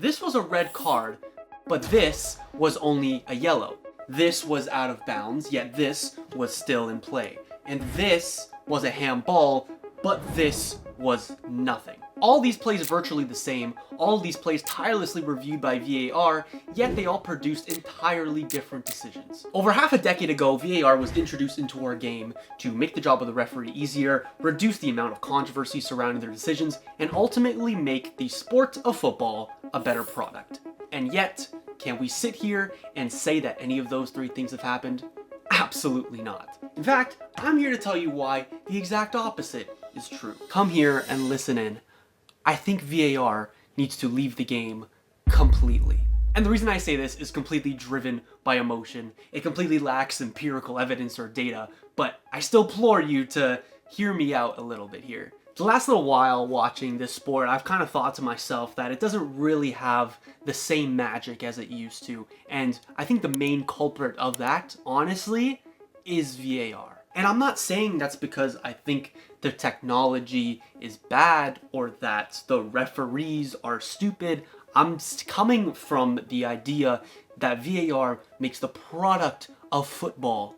This was a red card, but this was only a yellow. This was out of bounds, yet this was still in play. And this was a handball, but this was nothing. All these plays virtually the same, all these plays tirelessly reviewed by VAR, yet they all produced entirely different decisions. Over half a decade ago, VAR was introduced into our game to make the job of the referee easier, reduce the amount of controversy surrounding their decisions, and ultimately make the sport of football a better product. And yet, can we sit here and say that any of those three things have happened? Absolutely not. In fact, I'm here to tell you why the exact opposite is true. Come here and listen in. I think VAR needs to leave the game completely. And the reason I say this is completely driven by emotion. It completely lacks empirical evidence or data, but I still implore you to hear me out a little bit here. The last little while watching this sport, I've kind of thought to myself that it doesn't really have the same magic as it used to. And I think the main culprit of that, honestly, is VAR. And I'm not saying that's because I think the technology is bad or that the referees are stupid. I'm coming from the idea that VAR makes the product of football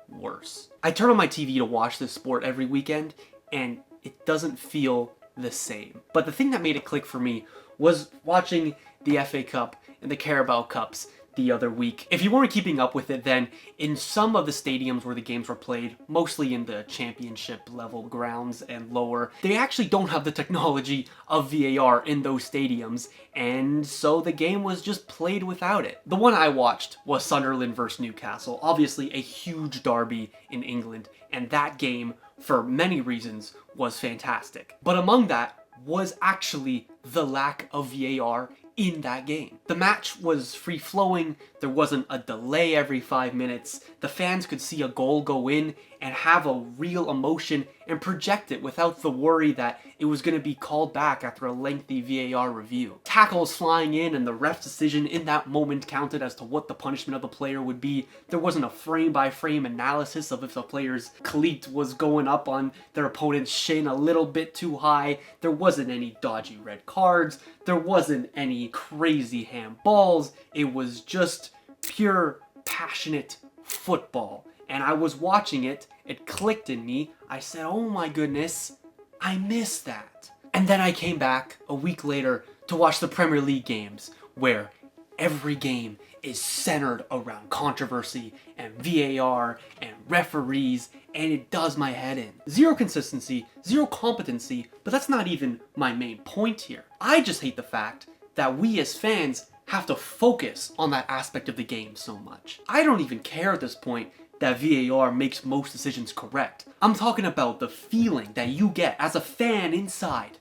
worse. I turn on my TV to watch this sport every weekend, and it doesn't feel the same. But the thing that made it click for me was watching the FA Cup and the Carabao Cups the other week. If you weren't keeping up with it, then in some of the stadiums where the games were played, mostly in the championship level grounds and lower, they actually don't have the technology of VAR in those stadiums, and so the game was just played without it. The one I watched was Sunderland versus Newcastle, obviously a huge derby in England, and that game, for many reasons, was fantastic. But among that was actually the lack of VAR in that game. The match was free-flowing, there wasn't a delay every 5 minutes, the fans could see a goal go in and have a real emotion and project it without the worry that it was going to be called back after a lengthy VAR review. Tackles flying in and the ref's decision in that moment counted as to what the punishment of the player would be. There wasn't a frame-by-frame analysis of if the player's cleat was going up on their opponent's shin a little bit too high. There wasn't any dodgy red cards. There wasn't any crazy handballs. It was just pure, passionate football. And I was watching it, it clicked in me, I said, oh my goodness, I miss that. And then I came back a week later to watch the Premier League games, where every game is centered around controversy and VAR and referees, and it does my head in. Zero consistency, zero competency, but that's not even my main point here. I just hate the fact that we as fans have to focus on that aspect of the game so much. I don't even care at this point that VAR makes most decisions correct. I'm talking about the feeling that you get as a fan inside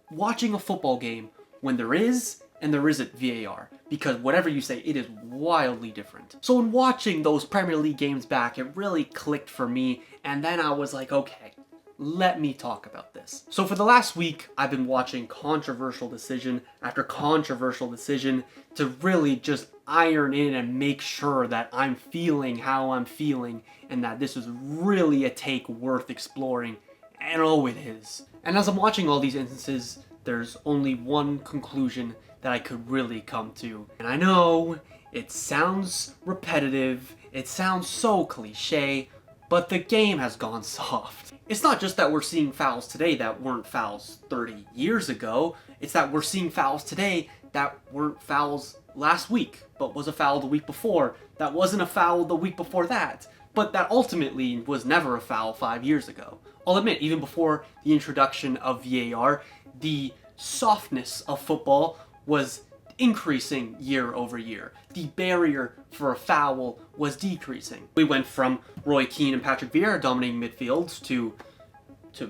watching a football game when there is and there isn't VAR, because whatever you say, it is wildly different. So in watching those Premier League games back, it really clicked for me, and then I was like, okay, let me talk about this. So for the last week, I've been watching controversial decision after controversial decision to really just iron in and make sure that I'm feeling how I'm feeling and that this is really a take worth exploring. And oh, it is. And as I'm watching all these instances, there's only one conclusion that I could really come to. And I know it sounds repetitive, it sounds so cliche, but the game has gone soft. It's not just that we're seeing fouls today that weren't fouls 30 years ago, it's that we're seeing fouls today that weren't fouls last week, but was a foul the week before, that wasn't a foul the week before that, but that ultimately was never a foul 5 years ago. I'll admit, even before the introduction of VAR, the softness of football was increasing year over year. The barrier for a foul was decreasing. We went from Roy Keane and Patrick Vieira dominating midfields to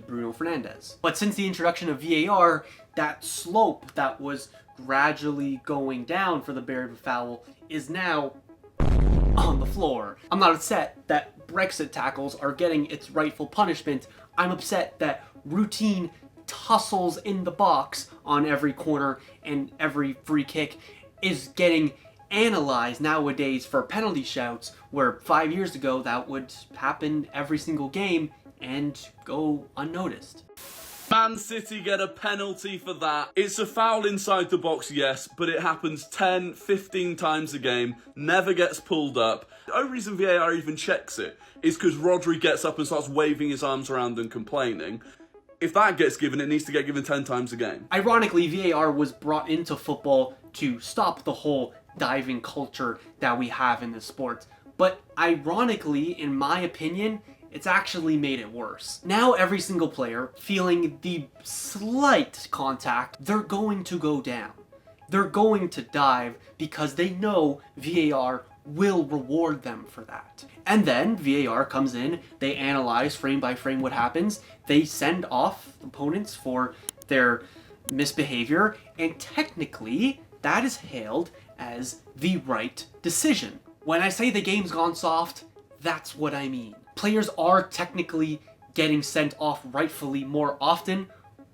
Bruno Fernandes. But since the introduction of VAR, that slope that was gradually going down for the barrier of a foul is now on the floor. I'm not upset that Brexit tackles are getting its rightful punishment. I'm upset that routine tussles in the box on every corner and every free kick is getting analyzed nowadays for penalty shouts, where 5 years ago that would happen every single game and go unnoticed. Man City get a penalty for that. It's a foul inside the box, yes, but it happens 10, 15 times a game, never gets pulled up. The only reason VAR even checks it is because Rodri gets up and starts waving his arms around and complaining. If that gets given, it needs to get given 10 times a game. Ironically, VAR was brought into football to stop the whole diving culture that we have in this sport. But ironically, in my opinion, it's actually made it worse. Now every single player feeling the slight contact, they're going to go down. They're going to dive because they know VAR will reward them for that. And then VAR comes in, they analyze frame by frame what happens, they send off opponents for their misbehavior, and technically that is hailed as the right decision. When I say the game's gone soft, that's what I mean. Players are technically getting sent off rightfully more often,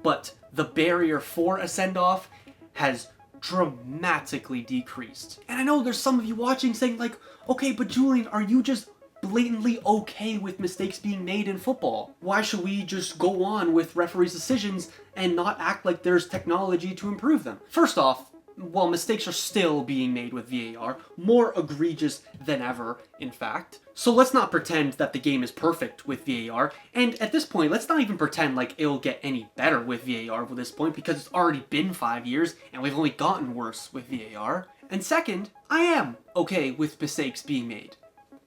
but the barrier for a send-off has dramatically decreased. And I know there's some of you watching saying like, okay, but Julian, are you just blatantly okay with mistakes being made in football? Why should we just go on with referees' decisions and not act like there's technology to improve them? First off, while mistakes are still being made with VAR, more egregious than ever, in fact. So let's not pretend that the game is perfect with VAR, and at this point, let's not even pretend like it'll get any better with VAR at this point, because it's already been 5 years, and we've only gotten worse with VAR. And second, I am okay with mistakes being made.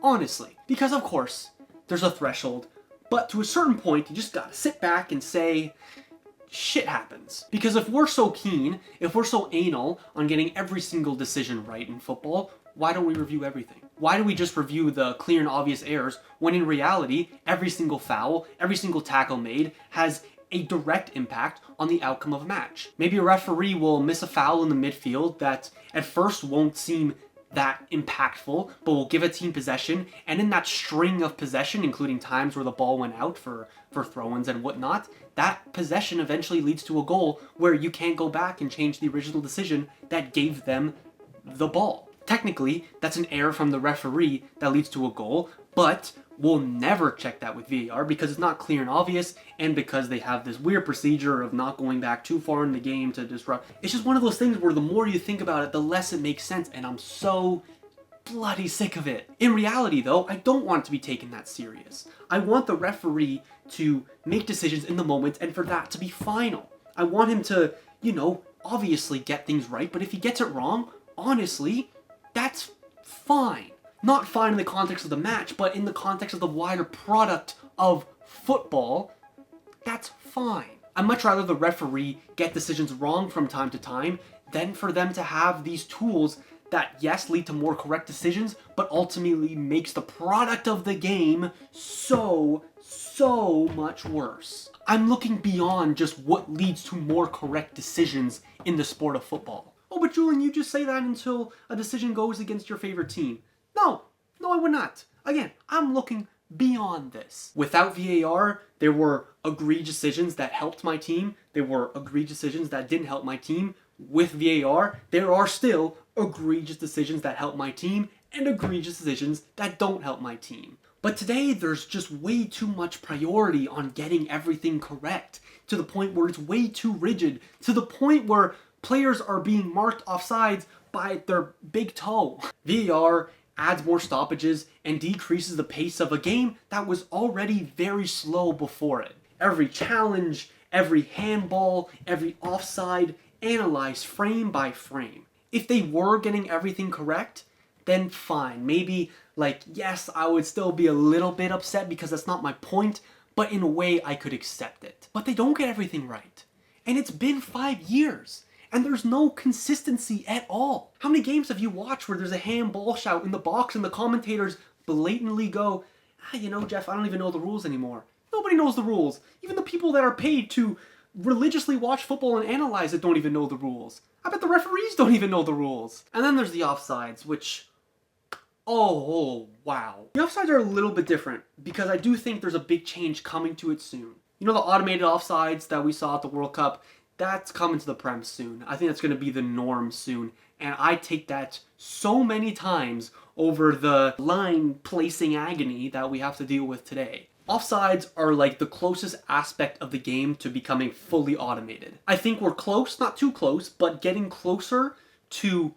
Honestly. Because of course, there's a threshold, but to a certain point, you just gotta sit back and say, shit happens. Because if we're so keen, if we're so anal on getting every single decision right in football, why don't we review everything? Why do we just review the clear and obvious errors when in reality, every single foul, every single tackle made has a direct impact on the outcome of a match? Maybe a referee will miss a foul in the midfield that at first won't seem that impactful, but will give a team possession, and in that string of possession, including times where the ball went out for throw-ins and whatnot, that possession eventually leads to a goal where you can't go back and change the original decision that gave them the ball. Technically, that's an error from the referee that leads to a goal, but we'll never check that with VAR because it's not clear and obvious, and because they have this weird procedure of not going back too far in the game to disrupt. It's just one of those things where the more you think about it, the less it makes sense, and I'm so bloody sick of it. In reality, though, I don't want it to be taken that serious. I want the referee to make decisions in the moment and for that to be final. I want him to, obviously get things right, but if he gets it wrong, honestly, that's fine. Not fine in the context of the match, but in the context of the wider product of football, that's fine. I'd much rather the referee get decisions wrong from time to time than for them to have these tools that, yes, lead to more correct decisions, but ultimately makes the product of the game so much worse. I'm looking beyond just what leads to more correct decisions in the sport of football. Oh, but Julian, you just say that until a decision goes against your favorite team. No, I would not. Again, I'm looking beyond this. Without VAR, there were egregious decisions that helped my team. There were egregious decisions that didn't help my team. With VAR, there are still egregious decisions that help my team and egregious decisions that don't help my team. But today, there's just way too much priority on getting everything correct, to the point where it's way too rigid, to the point where players are being marked offsides by their big toe. VAR adds more stoppages and decreases the pace of a game that was already very slow before it. Every challenge, every handball, every offside, analyzed frame by frame. If they were getting everything correct, then fine. Maybe, yes, I would still be a little bit upset because that's not my point, but in a way I could accept it. But they don't get everything right. And it's been 5 years. And there's no consistency at all. How many games have you watched where there's a handball shout in the box and the commentators blatantly go, Jeff, I don't even know the rules anymore. Nobody knows the rules. Even the people that are paid to religiously watch football and analyze it don't even know the rules. I bet the referees don't even know the rules. And then there's the offsides, which, oh wow. The offsides are a little bit different because I do think there's a big change coming to it soon. The automated offsides that we saw at the World Cup, that's coming to the Prem soon. I think that's going to be the norm soon. And I take that so many times over the line placing agony that we have to deal with today. Offsides are like the closest aspect of the game to becoming fully automated. I think we're close, not too close, but getting closer to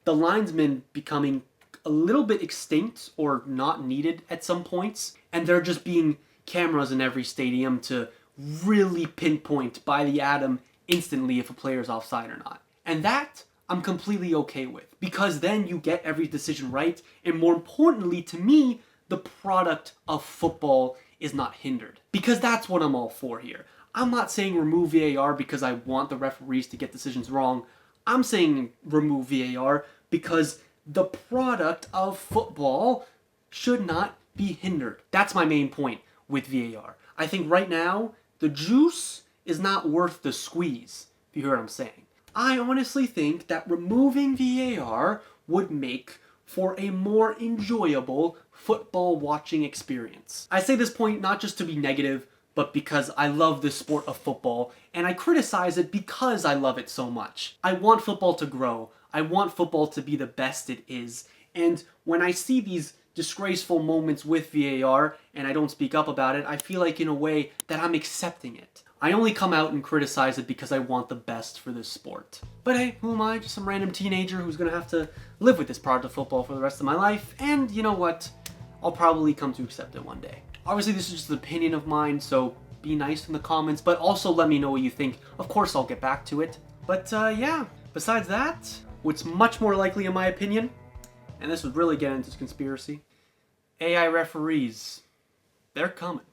the linesmen becoming a little bit extinct or not needed at some points, and there just being cameras in every stadium to really pinpoint by the atom instantly if a player is offside or not. And that I'm completely okay with, because then you get every decision right, and more importantly to me, the product of football is not hindered. Because that's what I'm all for here. I'm not saying remove VAR because I want the referees to get decisions wrong. I'm saying remove VAR because the product of football should not be hindered. That's my main point with VAR. I think right now, the juice is not worth the squeeze, if you hear what I'm saying. I honestly think that removing VAR would make for a more enjoyable football watching experience. I say this point not just to be negative, but because I love this sport of football, and I criticize it because I love it so much. I want football to grow. I want football to be the best it is. And when I see these disgraceful moments with VAR, and I don't speak up about it, I feel like in a way that I'm accepting it. I only come out and criticize it because I want the best for this sport. But hey, who am I? Just some random teenager who's gonna have to live with this product of football for the rest of my life, and you know what? I'll probably come to accept it one day. Obviously, this is just an opinion of mine, so be nice in the comments, but also let me know what you think. Of course, I'll get back to it. But yeah, besides that, what's much more likely in my opinion, and this would really get into this conspiracy, AI referees, they're coming.